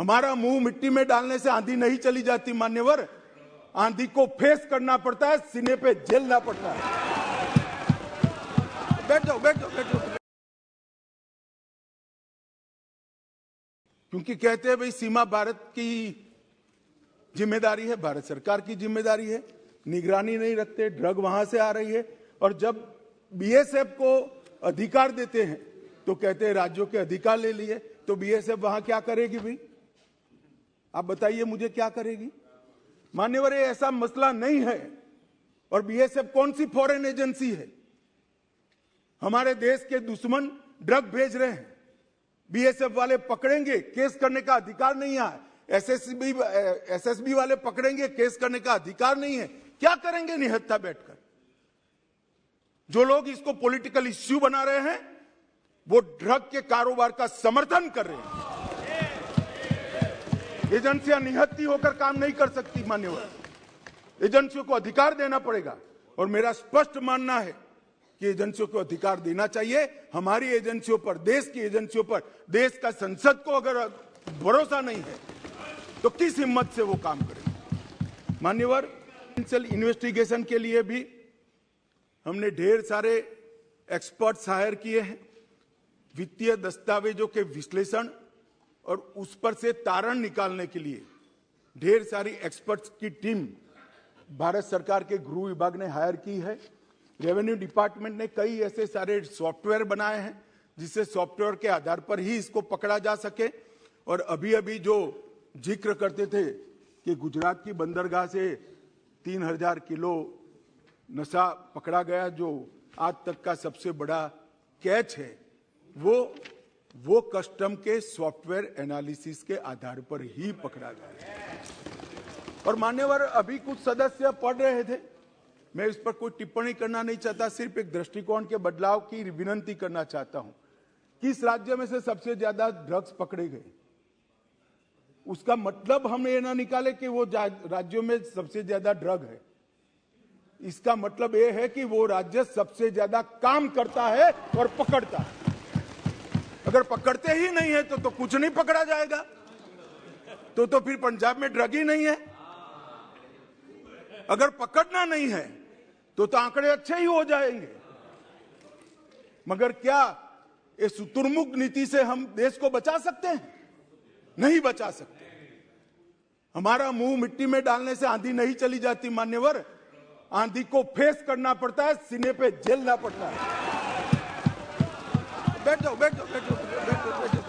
हमारा मुंह मिट्टी में डालने से आंधी नहीं चली जाती मान्यवर, आंधी को फेस करना पड़ता है, सीने पे झेलना पड़ता है। बैठ जाओ बैठ जाओ बैठ जाओ। क्योंकि कहते हैं भाई सीमा भारत की जिम्मेदारी है, भारत सरकार की जिम्मेदारी है, निगरानी नहीं रखते, ड्रग वहां से आ रही है। और जब बीएसएफ को अधिकार देते हैं तो कहते हैं राज्यों के अधिकार ले लिए, तो बीएसएफ वहां क्या करेगी भाई? आप बताइए मुझे क्या करेगी? मान्यवर, ये ऐसा मसला नहीं है। और बीएसएफ कौन सी फॉरेन एजेंसी है? हमारे देश के दुश्मन ड्रग भेज रहे हैं, बीएसएफ वाले पकड़ेंगे, केस करने का अधिकार नहीं है। एसएसबी वाले पकड़ेंगे, केस करने का अधिकार नहीं है। क्या करेंगे निहत्था बैठकर? जो लोग इसको पॉलिटिकल इश्यू बना रहे हैं वो ड्रग के कारोबार का समर्थन कर रहे हैं। एजेंसियां निहत्थी होकर काम नहीं कर सकती मान्यवर, एजेंसियों को अधिकार देना पड़ेगा। और मेरा स्पष्ट मानना है कि एजेंसियों को अधिकार देना चाहिए। हमारी एजेंसियों पर, देश की एजेंसियों पर, देश का संसद को अगर भरोसा नहीं है तो किस हिम्मत से वो काम करेंगे? मान्यवर, इन्वेस्टिगेशन के लिए भी हमने ढेर सारे एक्सपर्ट्स हायर किए हैं। वित्तीय दस्तावेजों के विश्लेषण और उस पर से तारण निकालने के लिए ढेर सारी एक्सपर्ट्स की टीम भारत सरकार के गृह विभाग ने हायर की है। रेवेन्यू डिपार्टमेंट ने कई ऐसे सारे सॉफ्टवेयर बनाए हैं जिससे सॉफ्टवेयर के आधार पर ही इसको पकड़ा जा सके। और अभी अभी जो जिक्र करते थे कि गुजरात की बंदरगाह से 3000 किलो नशा पकड़ा गया, जो आज तक का सबसे बड़ा कैच है, वो कस्टम के सॉफ्टवेयर एनालिसिस के आधार पर ही पकड़ा गया। और मान्यवर, अभी कुछ सदस्य पढ़ रहे थे, मैं इस पर कोई टिप्पणी करना नहीं चाहता, सिर्फ एक दृष्टिकोण के बदलाव की विनती करना चाहता हूं। किस राज्य में से सबसे ज्यादा ड्रग्स पकड़े गए? उसका मतलब हम ये ना निकाले कि वो राज्यों में सबसे ज्यादा ड्रग है। इसका मतलब ये है कि वो राज्य सबसे ज्यादा काम करता है और पकड़ता है। अगर पकड़ते ही नहीं है तो कुछ नहीं पकड़ा जाएगा, तो फिर पंजाब में ड्रग ही नहीं है। अगर पकड़ना नहीं है तो आंकड़े अच्छे ही हो जाएंगे। मगर क्या इस शुतुरमुर्ग नीति से हम देश को बचा सकते हैं? नहीं बचा सकते। हमारा मुंह मिट्टी में डालने से आंधी नहीं चली जाती मान्यवर, आंधी को फेस करना पड़ता है, सीने पे झेलना पड़ता है। बैठ जाओ बैठ जाओ बैठ जाओ बैठ जाओ।